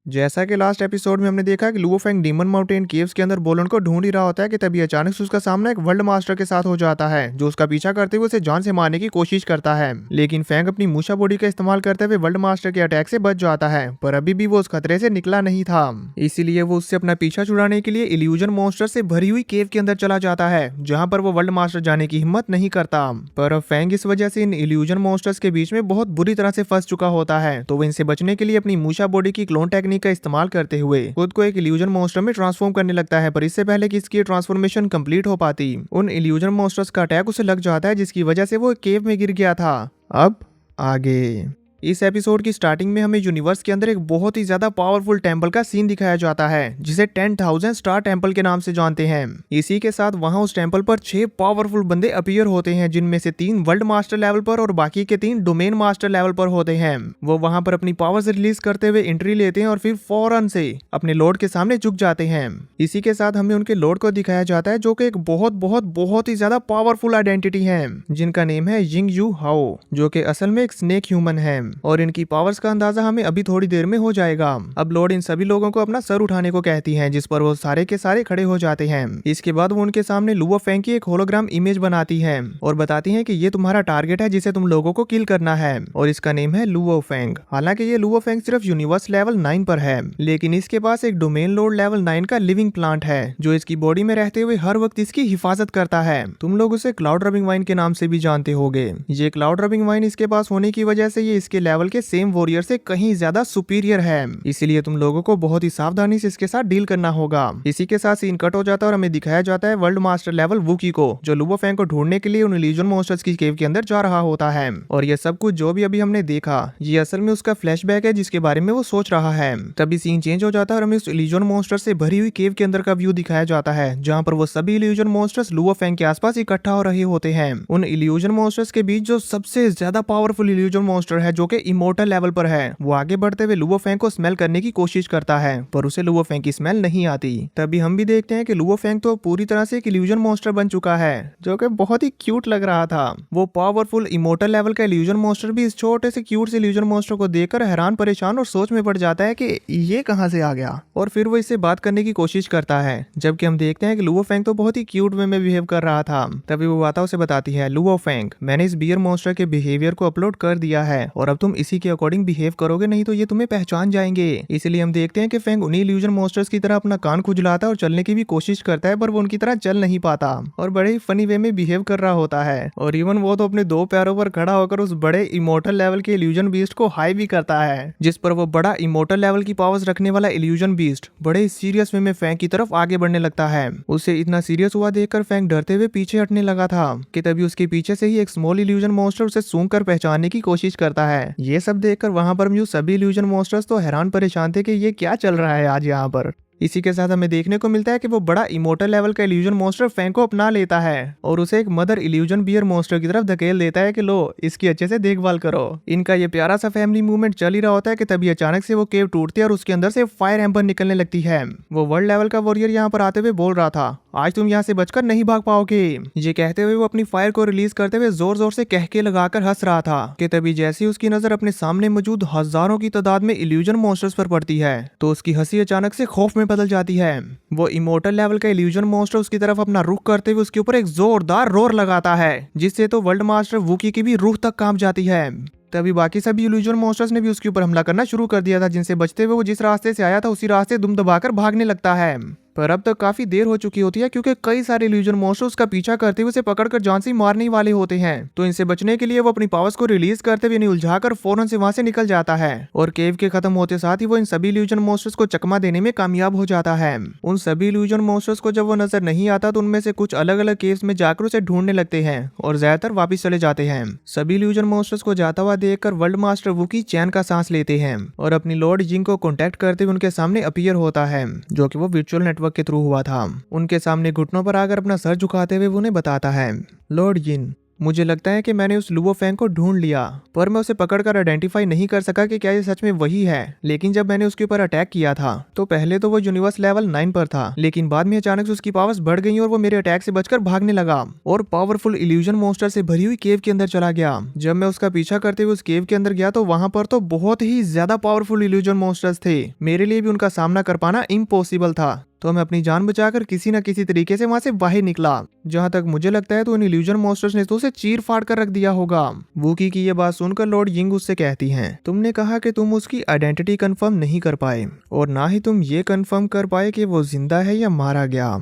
जैसा कि last episode में हमने देखा कि Luo Feng demon mountain caves के अंदर बोलन को ढूंढ ही रहा होता है कि तभी अचानक से उसका सामना एक वर्ल्ड मास्टर के साथ हो जाता है जो उसका पीछा करते हुए उसे जान से मारने की कोशिश करता है। लेकिन फेंग अपनी मूशा बॉडी का इस्तेमाल करते हुए वर्ल्ड मास्टर के अटैक से बच जाता है, पर अभी भी वो उस खतरे से निकला नहीं था। इसीलिए वो उससे अपना पीछा छुड़ाने के लिए इल्यूजन मॉन्स्टर से भरी हुई केव के अंदर चला जाता है, जहाँ पर वो वर्ल्ड मास्टर जाने की हिम्मत नहीं करता। पर अब फेंग इस वजह से इन इल्यूजन मॉन्स्टर्स के बीच में बहुत बुरी तरह से फंस चुका होता है, तो वो इनसे बचने के लिए अपनी मूशा बॉडी की क्लोन टेक्निक का इस्तेमाल करते हुए खुद को एक इल्यूजन मॉन्स्टर में ट्रांसफॉर्म करने लगता है। पर इससे पहले कि इसकी ट्रांसफॉर्मेशन कंप्लीट हो पाती, उन इल्यूजन मॉन्स्टर्स का अटैक उसे लग जाता है, जिसकी वजह से वो एक केव में गिर गया था। अब आगे इस एपिसोड की स्टार्टिंग में हमें यूनिवर्स के अंदर एक बहुत ही ज्यादा पावरफुल टेंपल का सीन दिखाया जाता है, जिसे 10,000 स्टार टेंपल के नाम से जानते हैं। इसी के साथ वहां उस टेंपल पर 6 पावरफुल बंदे अपीयर होते हैं, जिनमें से 3 वर्ल्ड मास्टर लेवल पर और बाकी के 3 डोमेन मास्टर लेवल पर होते हैं। वो वहां पर अपनी पावर्स रिलीज करते हुए एंट्री लेते हैं और फिर फौरन से अपने लॉर्ड के सामने झुक जाते हैं। इसी के साथ हमें उनके लॉर्ड को दिखाया जाता है, जो कि एक बहुत ही ज्यादा पावरफुल आइडेंटिटी है, जिनका नेम है यिंग यू हाओ, जो कि असल में एक स्नेक ह्यूमन है। और इनकी पावर्स का अंदाजा हमें अभी थोड़ी देर में हो जाएगा। अब लॉर्ड इन सभी लोगों को अपना सर उठाने को कहती हैं, जिस पर वो सारे के सारे खड़े हो जाते हैं। इसके बाद वो उनके सामने लुओ फेंग की एक होलोग्राम इमेज बनाती है और बताती है कि ये तुम्हारा टारगेट है, जिसे तुम लोगों को किल करना है, और इसका नेम है लुओ फेंग। हालांकि ये लुओ फेंग सिर्फ यूनिवर्स लेवल 9 पर है, लेकिन इसके पास एक डोमेन लॉर्ड लेवल 9 का लिविंग प्लांट है, जो इसकी बॉडी में रहते हुए हर वक्त इसकी हिफाजत करता है। तुम लोग उसे क्लाउड रबिंग वाइन के नाम से भी जानते होगे। ये क्लाउड रबिंग वाइन इसके पास होने की वजह से ये इसके लेवल के सेम वॉरियर से कहीं ज्यादा सुपीरियर है, इसीलिए तुम लोगों को बहुत ही सावधानी से इसके साथ डील करना होगा। इसी के साथ सीन कट हो जाता है और हमें दिखाया जाता है वर्ल्ड मास्टर लेवल वुकी को, जो लुओ फेंग को ढूंढने के लिए उन इल्यूजन मॉन्स्टर्स की केव के अंदर जा रहा होता है। और ये सब कुछ जो भी अभी हमने देखा, ये असल में उसका फ्लैशबैक है, जिसके बारे में वो सोच रहा है। तभी सीन चेंज हो जाता है और हमें उस इल्यूजन मॉन्स्टर से भरी हुई केव के अंदर का व्यू दिखाया जाता है, जहाँ पर वो सभी इल्यूजन मॉन्स्टर्स लुओ फेंग के आसपास इकट्ठा हो रहे होते हैं। उन इल्यूजन मॉन्स्टर्स के बीच जो सबसे ज्यादा पावरफुल इल्यूजन मॉन्स्टर है, जो कि इमोर्टल लेवल पर है, वो आगे बढ़ते हुए लुओ फेंग को स्मेल करने की कोशिश करता है, पर उसे लुओ फेंग की स्मेल नहीं आती। तभी हम भी देखते हैं कि लुओ फेंग तो पूरी तरह से एक इल्यूजन मॉन्स्टर बन चुका है, जो कि बहुत ही क्यूट लग रहा था। वो पावरफुल इमोर्टल लेवल का इल्यूजन मॉन्स्टर भी इस छोटे से क्यूट से इल्यूजन मॉन्स्टर को देखकर हैरान परेशान और सोच में पड़ जाता है कि ये कहां से आ गया, और फिर वो इससे बात करने की कोशिश करता है। जबकि हम देखते हैं कि लुओ फेंग तो बहुत ही क्यूट वे में बिहेव कर रहा था। तभी वो आता उसे बताती है, लुओ फेंग, मैंने इस बियर मॉन्स्टर के बिहेवियर को अपलोड कर दिया है और अब तुम इसी के अकॉर्डिंग बिहेव करोगे, नहीं तो ये तुम्हें पहचान जाएंगे। इसलिए हम देखते हैं कि फेंग उन्हीं इल्यूजन मॉन्स्टर्स की तरह अपना कान खुजलाता है और चलने की भी कोशिश करता है, पर वो उनकी तरह चल नहीं पाता और बड़े ही फनी वे में बिहेव कर रहा होता है। और इवन वो तो अपने 2 पैरों पर खड़ा होकर उस बड़े इमोर्टल लेवल के इल्यूजन बीस्ट को हाई भी करता है, जिस पर वो बड़ा इमोर्टल लेवल की पावर्स रखने वाला इल्यूजन बीस्ट बड़े सीरियस वे में फेंग की तरफ आगे बढ़ने लगता है। उसे इतना सीरियस हुआ देखकर फेंग डरते हुए पीछे हटने लगा था कि तभी उसके पीछे से ही एक स्मॉल इल्यूजन मॉन्स्टर उसे सूंघ कर पहचानने की कोशिश करता है। ये सब देखकर वहां पर मौजूद सभी इल्यूजन मॉन्स्टर्स तो हैरान परेशान थे कि ये क्या चल रहा है आज यहाँ पर। इसी के साथ हमें देखने को मिलता है कि वो बड़ा इमोर्टल लेवल का इल्यूजन मॉन्स्टर फेंग को अपना लेता है और उसे एक मदर इल्यूजन बियर मॉन्स्टर की तरफ धकेल देता है कि लो, इसकी अच्छे से देखभाल करो। इनका ये प्यारा सा फैमिली मूवमेंट चल ही रहा होता है कि तभी अचानक से वो केव टूटती है और उसके अंदर से फायर एम्बर निकलने लगती है। वो वर्ल्ड लेवल का वॉरियर यहाँ पर आते हुए बोल रहा था, आज तुम यहाँ से बचकर नहीं भाग पाओगे। ये कहते हुए वो अपनी फायर को रिलीज करते हुए जोर जोर से कहके लगाकर हंस रहा था कि तभी जैसे ही उसकी नजर अपने सामने मौजूद हजारों की तादाद में इल्यूजन मॉन्स्टर्स पर पड़ती है, तो उसकी हंसी अचानक से खौफ में बदल जाती है। वो इमोर्टल लेवल का इल्यूजन मॉन्स्टर उसकी तरफ अपना रुख करते हुए उसके ऊपर एक जोरदार रोर लगाता है, जिससे तो वर्ल्ड मास्टर वुकी की भी रूह तक कांप जाती है। तभी बाकी सभी इल्यूजन मॉन्स्टर्स ने भी उसके ऊपर हमला करना शुरू कर दिया था, जिनसे बचते हुए वो जिस रास्ते से आया था उसी रास्ते दुम दबाकर भागने लगता है। पर अब तक काफी देर हो चुकी होती है, क्योंकि कई सारे इल्यूजन मॉन्स्टर उसका पीछा करते हुए उसे पकड़कर जान से मारने वाले होते हैं। तो इनसे बचने के लिए वो अपनी पावर्स को रिलीज करते हुए इन्हें उलझाकर फौरन से वहां से निकल जाता है और केव के खत्म होते साथ ही वो इन सभी इल्यूजन मॉन्स्टर्स को चकमा देने में कामयाब हो जाता है। उन सभी इल्यूजन मॉन्स्टर्स को जब वो नजर नहीं आता तो उनमें से कुछ अलग अलग केव्स में जाकर उसे ढूंढने लगते हैं और ज्यादातर वापिस चले जाते हैं। सभी इल्यूजन मॉन्स्टर्स को जाता हुआ देखकर वर्ल्ड मास्टर वुकी चैन का सांस लेते हैं और अपनी लॉर्ड जिंग को कॉन्टैक्ट करते हुए उनके सामने अपीयर होता है, जो कि वो वर्चुअल नेटवर्क के थ्रू हुआ था। उनके सामने घुटनों पर आकर अपना सर झुकाते हुए उन्हें बताता है, लॉर्ड जिन, मुझे लगता है कि मैंने उस लुओ फैंग को ढूंढ लिया, पर मैं उसे पकड़कर आइडेंटिफाई नहीं कर सका कि क्या ये सच में वही है। लेकिन जब मैंने उसके ऊपर अटैक किया था तो पहले तो वो यूनिवर्स लेवल 9 पर था, लेकिन बाद में अचानक से उसकी पावर्स बढ़ गई और वो मेरे अटैक से बचकर भागने लगा और पावरफुल इल्यूजन मॉन्स्टर से भरी हुई केव के अंदर चला गया। जब मैं उसका पीछा करते हुए उस केव के अंदर गया तो वहां पर तो बहुत ही ज्यादा पावरफुल इल्यूजन मॉन्स्टर्स थे। मेरे लिए भी उनका सामना कर पाना इम्पॉसिबल था, तो मैं अपनी जान बचाकर किसी न किसी तरीके से वहां से बाहर निकला। जहां तक मुझे लगता है तो इन इल्यूजन मॉन्स्टर्स ने तो उसे चीर फाड़ कर रख दिया होगा। वूकी की ये बात सुनकर लॉर्ड यिंग उससे कहती हैं, तुमने कहा कि तुम उसकी आइडेंटिटी कंफर्म नहीं कर पाए और ना ही तुम ये कंफर्म कर पाए कि वो जिंदा है या मारा गया।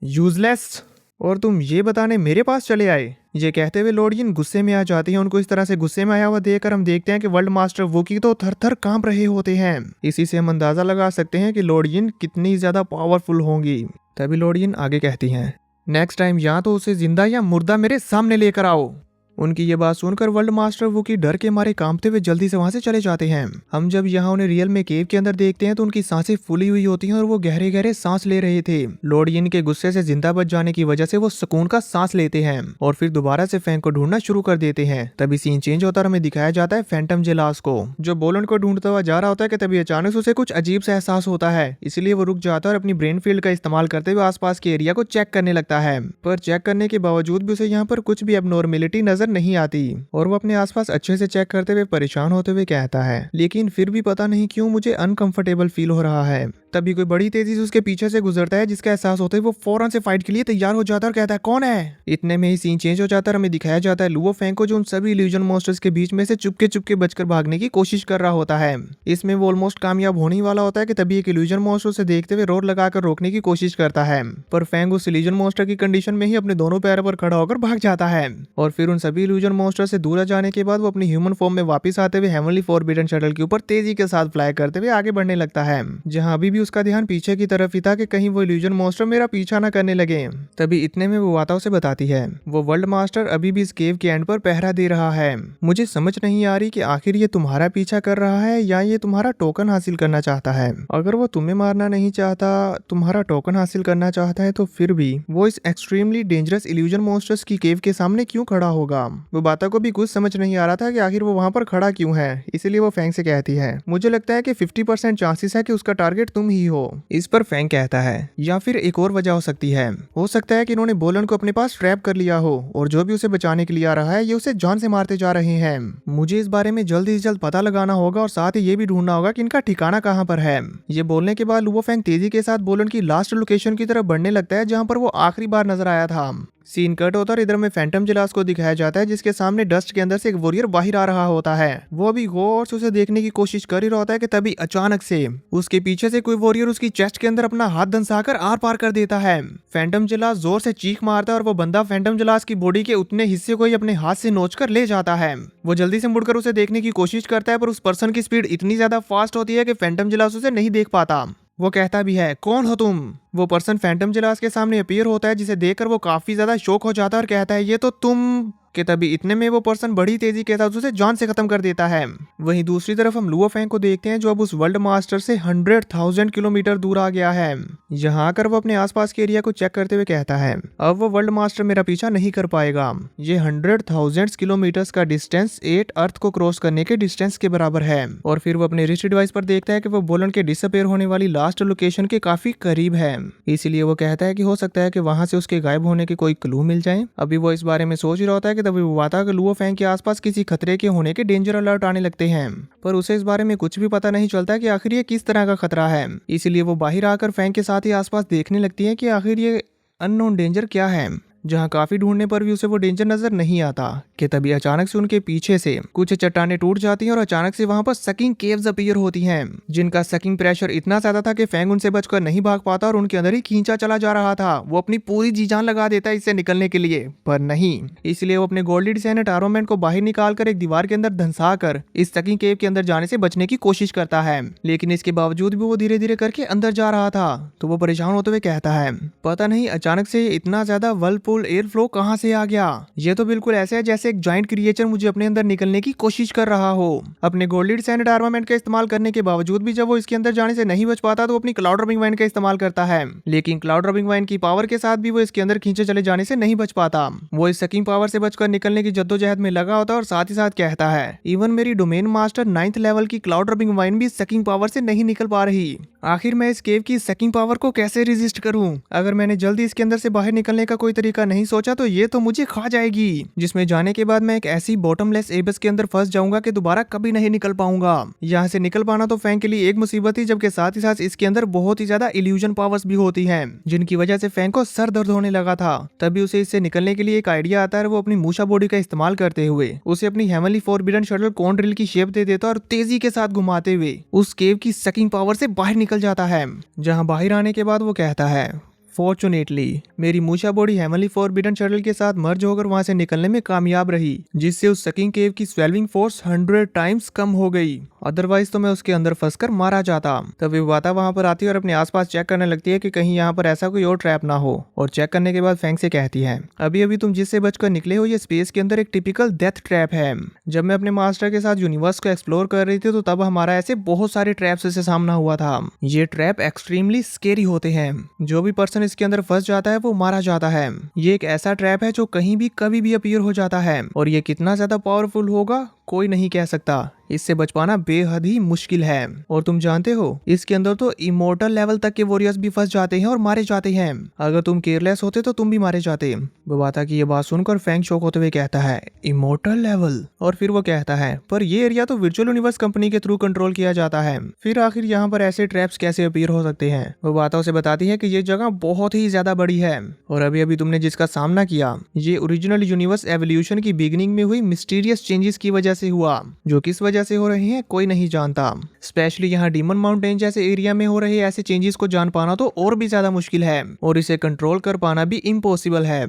यूजलेस, और तुम ये बताने मेरे पास चले आए। ये कहते हुए लॉर्ड यिन गुस्से में आ जाती हैं। उनको इस तरह से गुस्से में आया हुआ देखकर हम देखते हैं कि वर्ल्ड मास्टर वूकी तो थर थर कांप रहे होते हैं। इसी से हम अंदाजा लगा सकते हैं कि लॉर्ड यिन कितनी ज्यादा पावरफुल होंगी। तभी लॉर्ड यिन आगे कहती हैं, नेक्स्ट टाइम या तो उसे जिंदा या मुर्दा मेरे सामने लेकर आओ। उनकी ये बात सुनकर वर्ल्ड मास्टर वूकी डर के मारे कांपते हुए जल्दी से वहां से चले जाते हैं। हम जब यहाँ उन्हें रियल में केव के अंदर देखते हैं तो उनकी सांसें फूली हुई होती हैं और वो गहरे गहरे सांस ले रहे थे। लॉर्ड यिन के गुस्से से जिंदा बच जाने की वजह से वो सुकून का सांस लेते हैं और फिर दोबारा से फैंग को ढूंढना शुरू कर देते हैं। तभी सीन चेंज होता और हमें दिखाया जाता है फैंटम जेलास को, जो बोलन को ढूंढता हुआ जा रहा होता है कि तभी अचानक से उसे कुछ अजीब सा एहसास होता है। इसलिए वो रुक जाता है और अपनी ब्रेन फील्ड का इस्तेमाल करते हुए आसपास के एरिया को चेक करने लगता है। पर चेक करने के बावजूद भी उसे यहाँ पर कुछ भी एबनॉर्मेलिटी नजर नहीं आती और वो अपने आसपास अच्छे से चेक करते हुए परेशान होते हुए कहता है, लेकिन फिर भी पता नहीं क्यों मुझे अनकंफर्टेबल फील हो रहा है। तभी कोई बड़ी तेजी से उसके पीछे से गुजरता है, जिसका एहसास होता है वो फौरन से फाइट के लिए तैयार हो जाता है और कहता है, कौन है। इतने में ही सीन चेंज हो जाता है। हमें दिखाया जाता है लुओ फैंग को, जो उन सभी इल्यूजन मॉन्स्टर्स के बीच में से चुपके चुपके बचकर भागने की कोशिश कर रहा होता है। इसमें वो ऑलमोस्ट कामयाब होने वाला होता है कि तभी एक इल्यूजन मॉन्स्टर उसे देखते हुए रोड लगाकर रोकने की कोशिश करता है, पर फैंग उस इल्यूजन मॉन्स्टर की कंडीशन में ही अपने दोनों पैरों पर खड़ा होकर भाग जाता है। और फिर उन सभी इल्यूजन मॉन्स्टर से दूर जाने के बाद वो अपनी ह्यूमन फॉर्म में वापस आते हुए हेवनली फॉरबिडन शटल के ऊपर तेजी के साथ फ्लाई करते हुए आगे बढ़ने लगता है, जहां अभी भी उसका ध्यान पीछे की तरफ ही था कि कहीं वो इल्यूजन मॉन्स्टर मेरा पीछा न करने लगे। तभी इतने में वो वाता उसे बताती है, वो वर्ल्ड मास्टर अभी भी इस केव के एंड पर पहरा दे रहा है। मुझे समझ नहीं आ रही कि आखिर ये तुम्हारा पीछा कर रहा है या ये तुम्हारा टोकन हासिल करना चाहता है। अगर वो तुम्हें मारना नहीं चाहता, तुम्हारा टोकन हासिल करना चाहता है, तो फिर भी वो इस एक्सट्रीमली डेंजरस इल्यूजन मॉन्स्टर्स की केव के सामने क्यों खड़ा होगा। वो बाता को भी कुछ समझ नहीं आ रहा था कि आखिर वो वहां पर खड़ा क्यों है। इसलिए वो फैंग से कहती है, मुझे लगता है कि 50% चांसेस है कि उसका टारगेट तुम ही हो। इस पर फैंग कहता है, या फिर एक और वजह हो सकती है। हो सकता है कि इन्होंने बोलन को अपने पास ट्रैप कर लिया हो और जो भी उसे बचाने के लिए आ रहा है ये उसे जान से मारते जा रहे हैं। मुझे इस बारे में जल्द से जल्द पता लगाना होगा और साथ ही ये भी ढूंढना होगा कि इनका ठिकाना कहाँ पर है। ये बोलने के बाद लुओ फैंग तेजी के साथ बोलन की लास्ट लोकेशन की तरफ बढ़ने लगता है, जहाँ पर वो आखिरी बार नजर आया था। सीन कट होता और इधर में फैंटम जिलास को दिखाया जाता है, जिसके सामने डस्ट के अंदर से एक वॉरियर बाहर आ रहा होता है। वो अभी गौर से उसे देखने की कोशिश कर ही रहा होता है कि तभी अचानक से उसके पीछे से कोई वॉरियर उसकी चेस्ट के अंदर अपना हाथ धंसाकर आर पार कर देता है। फैंटम जिलास जोर से चीख मारता है और वो बंदा फैंटम जिलास की बॉडी के उतने हिस्से को ही अपने हाथ से नोचकर ले जाता है। वो जल्दी से मुड़कर उसे देखने की कोशिश करता है, पर उस पर्सन की स्पीड इतनी ज्यादा फास्ट होती है कि फैंटम जिलास उसे नहीं देख पाता। वो कहता भी है, कौन हो तुम। वो पर्सन फैंटम जिलास के सामने अपीयर होता है, जिसे देखकर वो काफी ज्यादा शॉक हो जाता है और कहता है, ये तो तुम। कि तभी इतने में वो पर्सन बड़ी तेजी के साथ उसे जान से खत्म कर देता है। वहीं दूसरी तरफ हम लुओ फैंग को देखते हैं, जो अब उस वर्ल्ड मास्टर से 100,000 किलोमीटर दूर आ गया है। यहाँ आकर वो अपने आसपास के एरिया को चेक करते हुए कहता है, अब वो वर्ल्ड मास्टर मेरा पीछा नहीं कर पाएगा। ये 100,000 किलोमीटर का डिस्टेंस 8 अर्थ को क्रॉस करने के डिस्टेंस के बराबर है। और फिर वो अपने रिस्ट डिवाइस पर देखता है कि वो बोलन के डिसअपेयर होने वाली लास्ट लोकेशन के काफी करीब है। इसीलिए वो कहता है कि हो सकता है कि वहां से उसके गायब होने के कोई क्लू मिल जाए। अभी वो इस बारे में सोच ही रहा होता है कि तभी वो आता है कि लुओ फैंग के आसपास किसी खतरे के होने के डेंजर अलर्ट आने लगते हैं, पर उसे इस बारे में कुछ भी पता नहीं चलता कि आखिर ये किस तरह का खतरा है। इसीलिए वो बाहर आकर फैंग के साथ ही आसपास देखने लगती है कि आखिर ये अननोन डेंजर क्या है, जहां काफी ढूंढने पर भी उसे वो डेंजर नजर नहीं आता। कि तभी अचानक से उनके पीछे से कुछ चट्टानें टूट जाती हैं और अचानक से वहां पर सकिंग केव्स अपीयर होती हैं, जिनका सकिंग प्रेशर इतना ज्यादा था कि फैंग उनसे बचकर नहीं भाग पाता और उनके अंदर ही खींचा चला जा रहा था। वो अपनी पूरी जी जान लगा देता है इससे निकलने के लिए, पर नहीं। इसलिए वो अपने गोल्डी डिजाइनर आर्मामेंट को बाहर निकालकर एक दीवार के अंदर धंसा कर इस सकिंग केव के अंदर जाने से बचने की कोशिश करता है, लेकिन इसके बावजूद भी वो धीरे धीरे करके अंदर जा रहा था। तो वो परेशान होते हुए कहता है, पता नहीं अचानक से इतना ज्यादा वर्लपूल पावरफुल एयर फ्लो कहाँ से आ गया? ये तो बिल्कुल ऐसे है जैसे एक जाइंट क्रिएचर मुझे अपने अंदर निकलने की कोशिश कर रहा हो। अपने गोल्डेड सैंड आर्मामेंट का इस्तेमाल करने के बावजूद भी जब वो इसके अंदर जाने से नहीं बच पाता तो अपनी क्लाउड रबिंग वाइन का इस्तेमाल करता है, लेकिन क्लाउड रबिंग वाइन की पावर के साथ भी वो इसके अंदर खींचे चले जाने से नहीं बच पाता। वो इस सकिंग पावर से बचकर निकलने की जद्दोजहद में लगा होता है और साथ ही साथ कहता है इवन मेरी डोमेन मास्टर 9th लेवल की क्लाउड रबिंग वाइन भी सकिंग पावर से नहीं निकल पा रही। आखिर मैं इस केव की सकिंग पावर को कैसे रेजिस्ट करूं? अगर मैंने जल्दी इसके अंदर से बाहर निकलने का कोई तरीका नहीं सोचा तो ये तो मुझे खा जाएगी, जिसमें जाने के बाद मैं एक ऐसी बॉटमलेस एबस के अंदर फंस जाऊंगा कि दोबारा कभी नहीं निकल पाऊंगा। यहाँ से निकल पाना तो फैंग के लिए एक मुसीबत थी, जबकि साथ ही साथ इसके अंदर बहुत ही ज्यादा इल्यूजन पावर्स भी होती हैं, जिनकी वजह से फैंग को सर दर्द होने लगा था। तभी उसे इससे निकलने के लिए एक आइडिया आता है। वो अपनी मूशा बॉडी का इस्तेमाल करते हुए उसे अपनी heavenly forbidden shuttle cone drill की शेप दे देता और तेजी के साथ घुमाते हुए उस केव की सकिंग पावर से बाहर निकल जाता है। जहां बाहर आने के बाद वो कहता है फॉर्चुनेटली मेरी मूशा बॉडी हेवनली फॉरबिडन शटल के साथ मर्ज होकर वहां से निकलने में कामयाब रही, जिससे उस सकिंग केव की स्वेलिंग फोर्स 100 टाइम्स कम हो गई। अदरवाइज तो मैं उसके अंदर फंसकर मारा जाता। तभी वाता वहां पर आती है और अपने आसपास चेक करने लगती है कि कहीं यहाँ पर ऐसा कोई और ट्रैप ना हो, और चेक करने के बाद फैंग से कहती है अभी अभी तुम जिससे बचकर निकले हो ये स्पेस के अंदर एक टिपिकल डेथ ट्रैप है। जब मैं अपने मास्टर के साथ यूनिवर्स को एक्सप्लोर कर रही थी तो तब हमारा ऐसे बहुत सारे ट्रैप्स से सामना हुआ था। ये ट्रैप एक्सट्रीमली स्केरी होते हैं। जो भी पर्सन इसके अंदर फंस जाता है वो मारा जाता है। ये एक ऐसा ट्रैप है जो कहीं भी कभी भी अपीयर हो जाता है, और ये कितना ज्यादा पावरफुल होगा कोई नहीं कह सकता। इससे बच पाना बेहद ही मुश्किल है। और तुम जानते हो इसके अंदर तो इमोर्टल लेवल तक के वॉरियर्स भी फंस जाते हैं और मारे जाते हैं। अगर तुम केयरलेस होते तो तुम भी मारे जाते। बवाता की ये बात सुनकर फैंग शॉक होते हुए कहता है इमोर्टल लेवल, और फिर वो कहता है पर ये एरिया तो वर्चुअल यूनिवर्स कंपनी के थ्रू कंट्रोल किया जाता है, फिर आखिर यहाँ पर ऐसे ट्रैप्स कैसे अपीयर हो सकते हैं? बवाता उसे बताती है कि ये जगह बहुत ही ज्यादा बड़ी है, और अभी अभी तुमने जिसका सामना किया ये ओरिजिनल यूनिवर्स एवोल्यूशन की बिगिनिंग में हुई मिस्टीरियस चेंजेस की वजह से हुआ, जो किस वजह से हो रहे हैं कोई नहीं जानता। स्पेशली यहाँ डीमन माउंटेन जैसे एरिया में हो रहे ऐसे चेंजेस को जान पाना तो और भी ज्यादा मुश्किल है, और इसे कंट्रोल कर पाना भी इम्पॉसिबल है।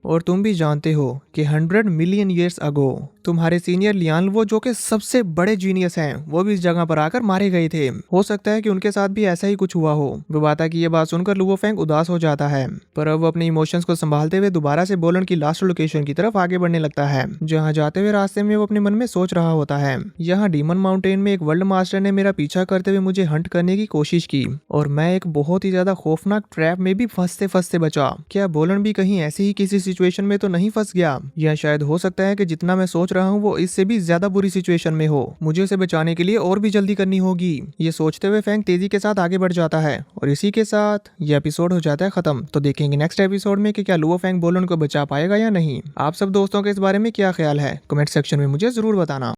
और तुम भी जानते हो कि 100 मिलियन ईयर्स अगो तुम्हारे सीनियर लियान वो जो कि सबसे बड़े जीनियस हैं वो भी इस जगह पर आकर मारे गए थे। हो सकता है कि उनके साथ भी ऐसा ही कुछ हुआ हो। बवाता की ये बात सुनकर लुओ फेंग उदास हो जाता है, पर अब वो अपने इमोशंस को संभालते हुए दोबारा से बोलन की लास्ट लोकेशन की तरफ आगे बढ़ने लगता है। जहाँ जाते हुए रास्ते में वो अपने मन में सोच रहा होता है यहाँ डीमन माउंटेन में एक वर्ल्ड मास्टर ने मेरा पीछा करते हुए मुझे हंट करने की कोशिश की, और मैं एक बहुत ही ज्यादा खौफनाक ट्रैप में भी फंसते फंसते बचा। क्या बोलन भी कहीं ऐसे ही किसी सिचुएशन में तो नहीं फंस गया? या शायद हो सकता है कि जितना मैं सोच रहा हूँ वो इससे भी ज्यादा बुरी सिचुएशन में हो। मुझे उसे बचाने के लिए और भी जल्दी करनी होगी। ये सोचते हुए फैंग तेजी के साथ आगे बढ़ जाता है, और इसी के साथ ये एपिसोड हो जाता है खत्म। तो देखेंगे नेक्स्ट एपिसोड में कि क्या लुओ फेंग बोलन को बचा पाएगा या नहीं। आप सब दोस्तों के इस बारे में क्या ख्याल है? कमेंट सेक्शन में मुझे जरूर बताना।